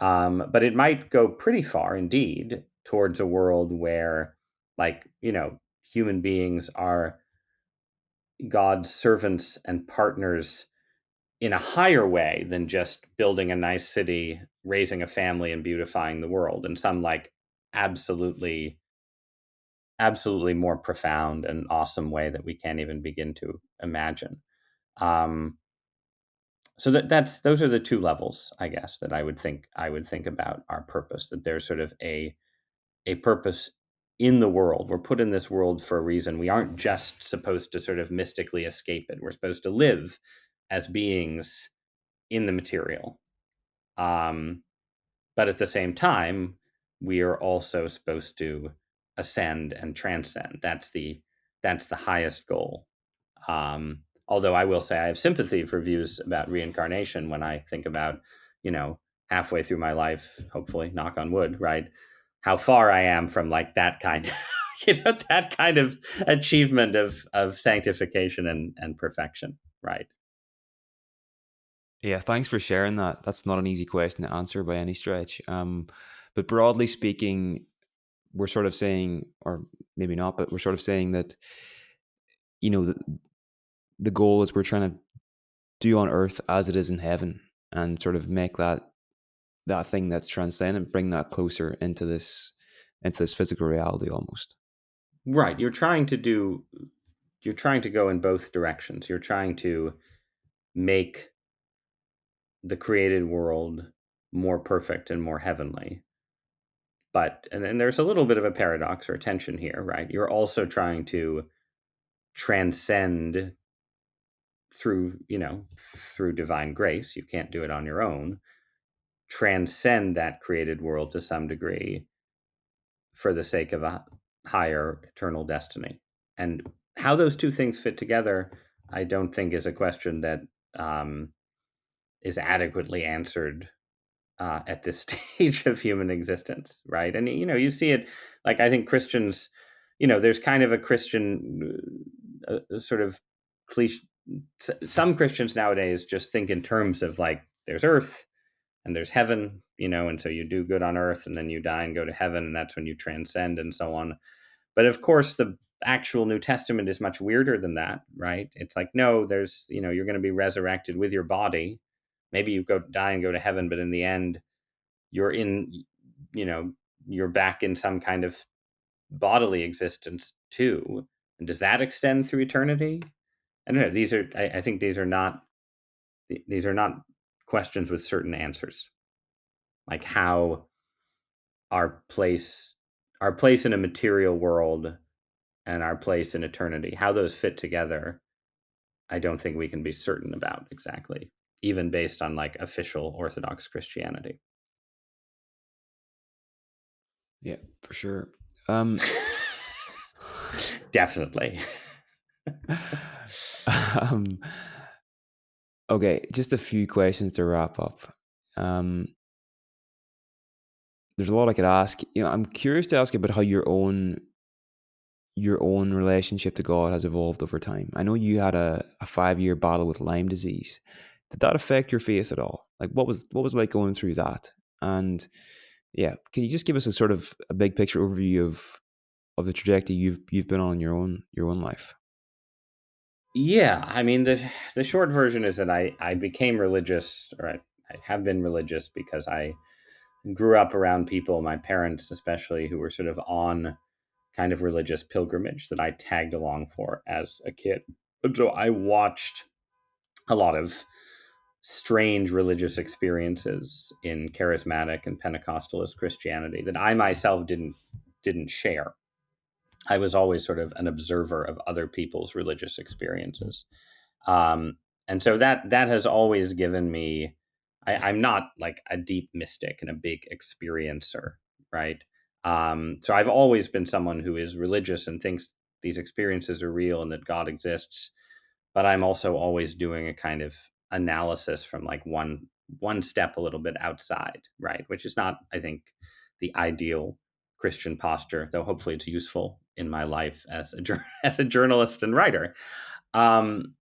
but it might go pretty far indeed towards a world where, like, human beings are God's servants and partners in a higher way than just building a nice city, raising a family, and beautifying the world in some like absolutely, absolutely more profound and awesome way that we can't even begin to imagine. Um, so that's those are the two levels, I guess, that I would think about our purpose. That there's sort of a purpose in the world. We're put in this world for a reason. We aren't just supposed to sort of mystically escape it. We're supposed to live as beings in the material. Um, but at the same time, we are also supposed to ascend and transcend. That's the highest goal. Although I will say I have sympathy for views about reincarnation when I think about, you know, halfway through my life, hopefully, knock on wood, right? How far I am from like that kind of, that kind of achievement of sanctification and perfection, right? Yeah, thanks for sharing that. That's not an easy question to answer by any stretch. But broadly speaking, we're sort of saying, or maybe not, but we're sort of saying that, the goal is we're trying to do on earth as it is in heaven, and sort of make that thing that's transcendent, bring that closer into this physical reality almost. Right. You're trying to go in both directions. You're trying to make the created world more perfect and more heavenly. But and then there's a little bit of a paradox or tension here, right? You're also trying to transcend through divine grace. You can't do it on your own. Transcend that created world to some degree for the sake of a higher eternal destiny. And how those two things fit together, I don't think is a question that um, is adequately answered at this stage of human existence, right? And you see it, like I think Christians, there's kind of a Christian sort of cliche. Some Christians nowadays just think in terms of like there's earth and there's heaven, and so you do good on earth and then you die and go to heaven, and that's when you transcend and so on. But of course, the actual New Testament is much weirder than that, right? It's like, no, you're going to be resurrected with your body. Maybe you go die and go to heaven, but in the end, you're in, you know, you're back in some kind of bodily existence too. And does that extend through eternity? I don't know. I think these are not questions with certain answers. Like how our place, our place in a material world and our place in eternity, how those fit together, I don't think we can be certain about exactly, even based on like official Orthodox Christianity. Yeah, for sure. Um, Definitely. um, okay, just a few questions to wrap up. Um, there's a lot I could ask. I'm curious to ask about how your own relationship to God has evolved over time. I know you had a 5-year battle with Lyme disease. Did that affect your faith at all? Like, what was it like going through that? And yeah, can you just give us a sort of a big picture overview of the trajectory you've been on in your own life? Yeah, I mean the short version is that I became religious, or I have been religious because I grew up around people, my parents especially, who were sort of on kind of religious pilgrimage that I tagged along for as a kid. And so I watched a lot of strange religious experiences in charismatic and Pentecostalist Christianity that I myself didn't share. I was always sort of an observer of other people's religious experiences. Um, and so that has always given me. I'm not like a deep mystic and a big experiencer, right? So I've always been someone who is religious and thinks these experiences are real and that God exists, but I'm also always doing a kind of analysis from like one step a little bit outside, right? Which is not, I think, the ideal Christian posture, though hopefully it's useful in my life as as a journalist and writer. Um,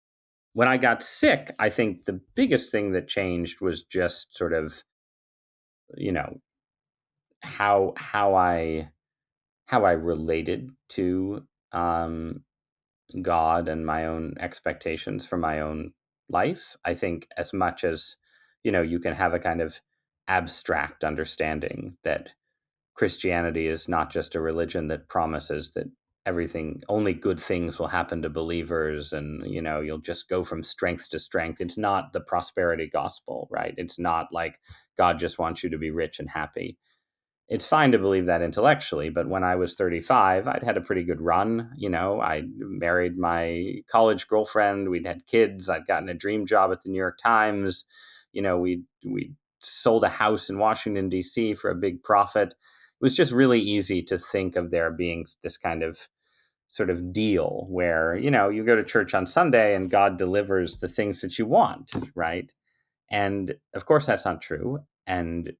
when I got sick, I think the biggest thing that changed was just sort of, you know, how I related to um, God and my own expectations for my own life. I think as much as, you can have a kind of abstract understanding that Christianity is not just a religion that promises that everything, only good things will happen to believers, and you'll just go from strength to strength. It's not the prosperity gospel, right? It's not like God just wants you to be rich and happy. It's fine to believe that intellectually, but when I was 35, I'd had a pretty good run. I married my college girlfriend, we'd had kids, I'd gotten a dream job at the New York Times. We sold a house in Washington D.C. for a big profit. It was just really easy to think of there being this kind of sort of deal where, you go to church on Sunday and God delivers the things that you want, right? And of course that's not true. And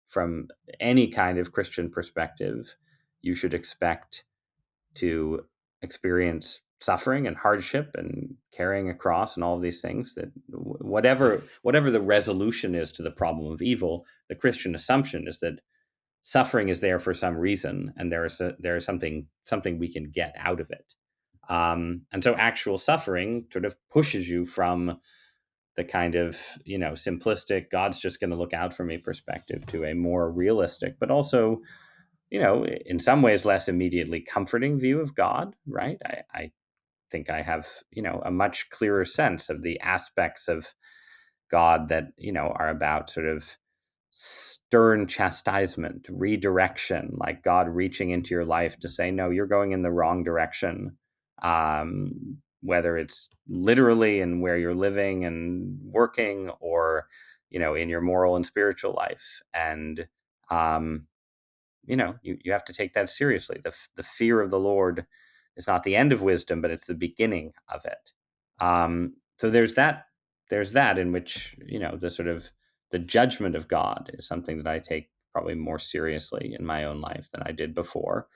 from any kind of Christian perspective, you should expect to experience suffering and hardship and carrying a cross and all of these things. That whatever the resolution is to the problem of evil, the Christian assumption is that suffering is there for some reason, and there is something we can get out of it. And so actual suffering sort of pushes you from the kind of simplistic God's just going to look out for me perspective to a more realistic, but also in some ways less immediately comforting view of God, right? I think I have a much clearer sense of the aspects of God that are about sort of stern chastisement, redirection, like God reaching into your life to say, no, you're going in the wrong direction. Whether it's literally in where you're living and working, or in your moral and spiritual life. And um, you have to take that seriously. The fear of the Lord is not the end of wisdom, but it's the beginning of it. So there's that in which the sort of the judgment of God is something that I take probably more seriously in my own life than I did before.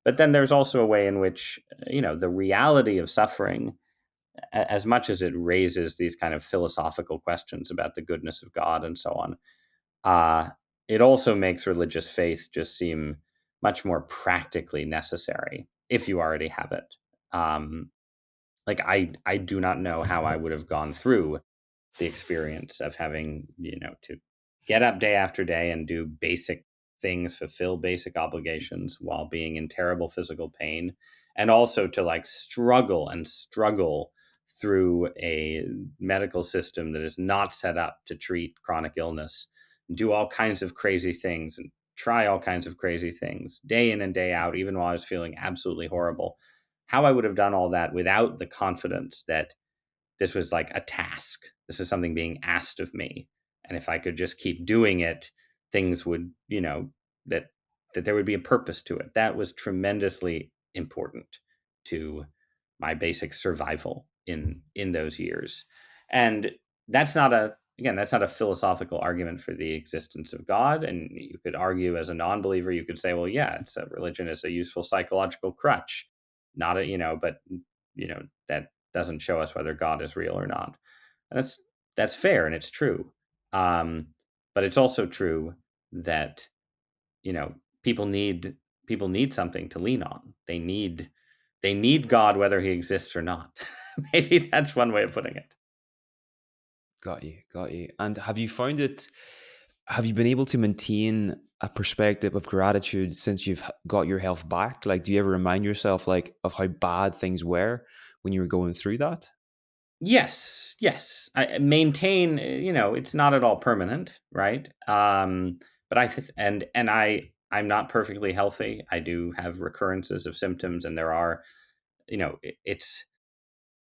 But then there's also a way in which the reality of suffering, as much as it raises these kind of philosophical questions about the goodness of God and so on, uh, it also makes religious faith just seem much more practically necessary if you already have it. Like I do not know how I would have gone through the experience of having to get up day after day and do basic things, fulfill basic obligations while being in terrible physical pain, and also to like struggle and struggle through a medical system that is not set up to treat chronic illness, do all kinds of crazy things and try all kinds of crazy things day in and day out, even while I was feeling absolutely horrible. How I would have done all that without the confidence that this was like a task. This is something being asked of me. And if I could just keep doing it, things would, that that there would be a purpose to it. That was tremendously important to my basic survival in those years. And that's not a again, that's not a philosophical argument for the existence of God. And you could argue as a non-believer, you could say, well, yeah, it's a religion is a useful psychological crutch, not a, but that doesn't show us whether God is real or not. And that's fair and it's true. Um, but it's also true that you know people need people need something to lean on. They need God whether he exists or not. Maybe that's one way of putting it. Got you, got you. And have you been able to maintain a perspective of gratitude since you've got your health back? Like, do you ever remind yourself like of how bad things were when you were going through that? Yes, yes. I maintain, it's not at all permanent, right? But I'm not perfectly healthy. I do have recurrences of symptoms, and there are, it's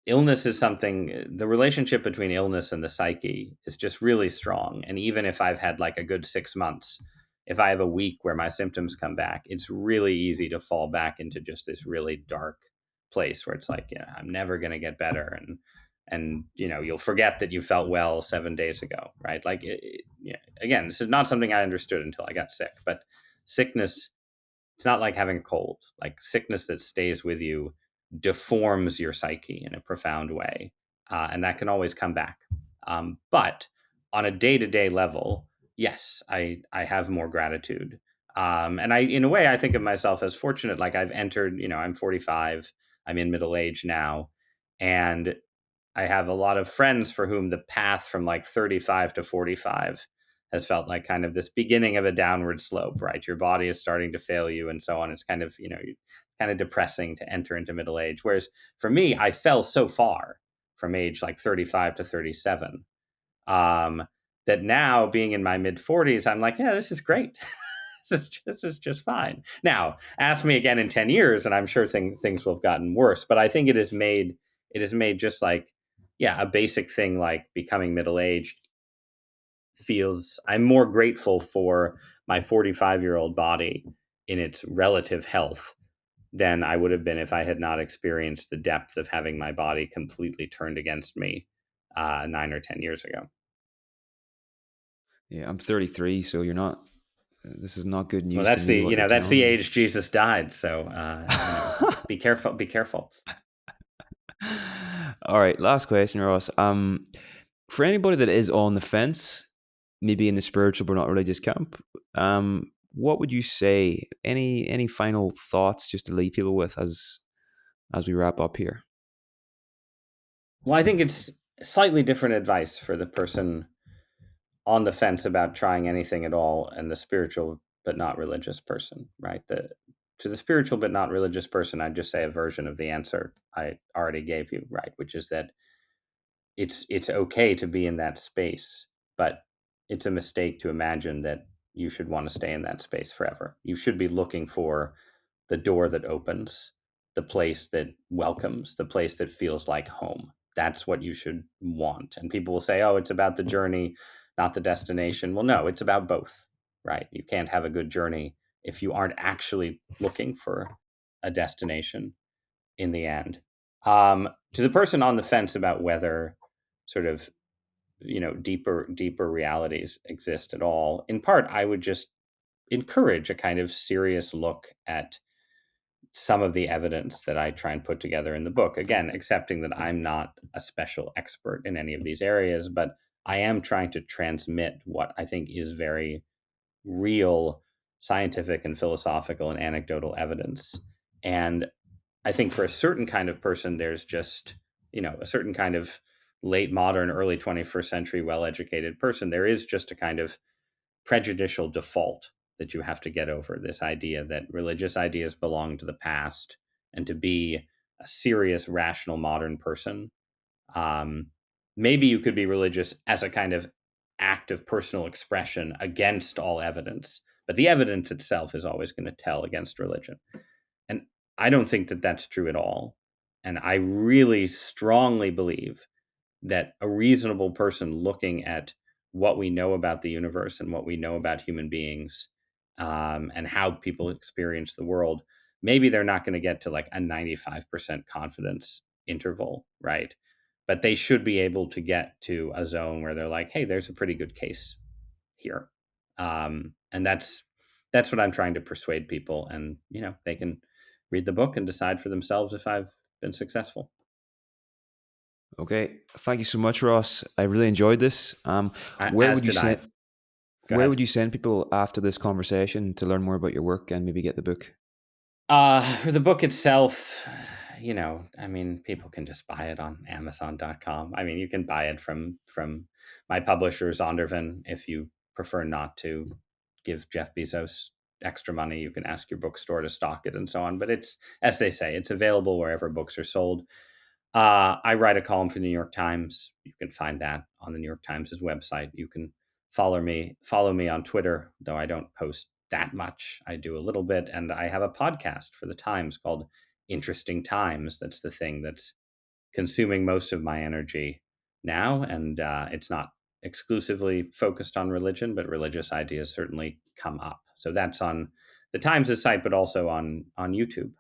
illness is something. The relationship between illness and the psyche is just really strong. And even if I've had like a good 6 months, if I have a week where my symptoms come back, it's really easy to fall back into just this really dark place where it's like, I'm never going to get better. And you'll forget that you felt well 7 days ago, right? Like, yeah, again, this is not something I understood until I got sick, but sickness, it's not like having a cold. Like, sickness that stays with you deforms your psyche in a profound way, and that can always come back. But on a day to day level, yes, I have more gratitude, and in a way, I think of myself as fortunate. Like, I've entered, I'm 45, I'm in middle age now, and I have a lot of friends for whom the path from like 35 to 45 has felt like kind of this beginning of a downward slope, right? Your body is starting to fail you and so on. It's kind of, kind of depressing to enter into middle age. Whereas for me, I fell so far from age like 35 to 37, um, that now being in my mid 40s, I'm like, yeah, this is great. This is just fine. Now, ask me again in 10 years, and I'm sure things will have gotten worse. But I think it has made just like, yeah, a basic thing like becoming middle aged feels. I'm more grateful for my 45-year-old body in its relative health than I would have been if I had not experienced the depth of having my body completely turned against me 9 or 10 years ago. Yeah, I'm 33, so you're not. This is not good Well, news to that's me. What you're that's the telling me. age Jesus died. So, be careful. Be careful. All right, last question, Ross. For anybody that is on the fence, maybe in the spiritual but not religious camp, what would you say? Any final thoughts just to leave people with as we wrap up here? Well, I think it's slightly different advice for the person on the fence about trying anything at all, and the spiritual but not religious person, right? To the spiritual but not religious person, I'd just say a version of the answer I already gave you, right? Which is that it's okay to be in that space, but it's a mistake to imagine that you should want to stay in that space forever. You should be looking for the door that opens, the place that welcomes, the place that feels like home. That's what you should want. And people will say, "Oh, it's about the journey, not the destination." Well, no, it's about both, right? You can't have a good journey if you aren't actually looking for a destination in the end. To the person on the fence about whether sort of deeper realities exist at all, in part, I would just encourage a kind of serious look at some of the evidence that I try and put together in the book. Again, accepting that I'm not a special expert in any of these areas, but I am trying to transmit what I think is very real scientific and philosophical and anecdotal evidence. And I think for a certain kind of person, there's just, a certain kind of late modern, early 21st century, well educated person, there is just a kind of prejudicial default that you have to get over, this idea that religious ideas belong to the past, and to be a serious, rational, modern person. Um, Maybe you could be religious as a kind of act of personal expression against all evidence, but the evidence itself is always going to tell against religion. And I don't think that that's true at all. And I really strongly believe that a reasonable person looking at what we know about the universe and what we know about human beings, and how people experience the world, maybe they're not going to get to like a 95% confidence interval, right? But they should be able to get to a zone where they're like, hey, there's a pretty good case here. And that's what I'm trying to persuade people. And, they can read the book and decide for themselves if I've been successful. Okay, thank you so much, Ross. I really enjoyed this. Where As would you did I. send Go Where ahead. would you send people after this conversation to learn more about your work and maybe get the book? For the book itself, I mean, people can just buy it on Amazon.com. I mean, you can buy it from my publisher, Zondervan. If you prefer not to give Jeff Bezos extra money, you can ask your bookstore to stock it and so on. But it's, as they say, it's available wherever books are sold. I write a column for the New York Times. You can find that on the New York Times' website. You can follow me on Twitter, though I don't post that much. I do a little bit, and I have a podcast for the Times called Interesting Times. That's the thing that's consuming most of my energy now, and it's not exclusively focused on religion, but religious ideas certainly come up. So that's on the Times' site, but also on YouTube.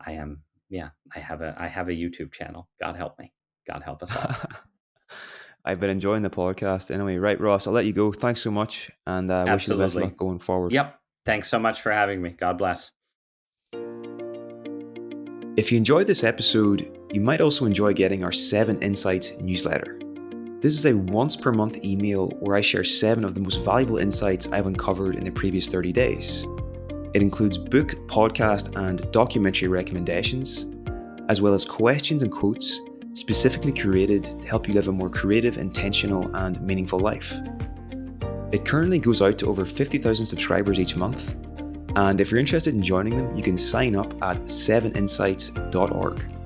I am yeah. I have a YouTube channel. God help me. God help us all. I've been enjoying the podcast. Anyway, right, Ross, I'll let you go. Thanks so much, and I wish you the best of luck Absolutely. going forward. Yep. Thanks so much for having me. God bless. If you enjoyed this episode, you might also enjoy getting our 7 Insights newsletter. This is a once per month email where I share 7 of the most valuable insights I've uncovered in the previous 30 days. It includes book, podcast, and documentary recommendations, as well as questions and quotes specifically curated to help you live a more creative, intentional, and meaningful life. It currently goes out to over 50,000 subscribers each month, and if you're interested in joining them, you can sign up at 7insights.org.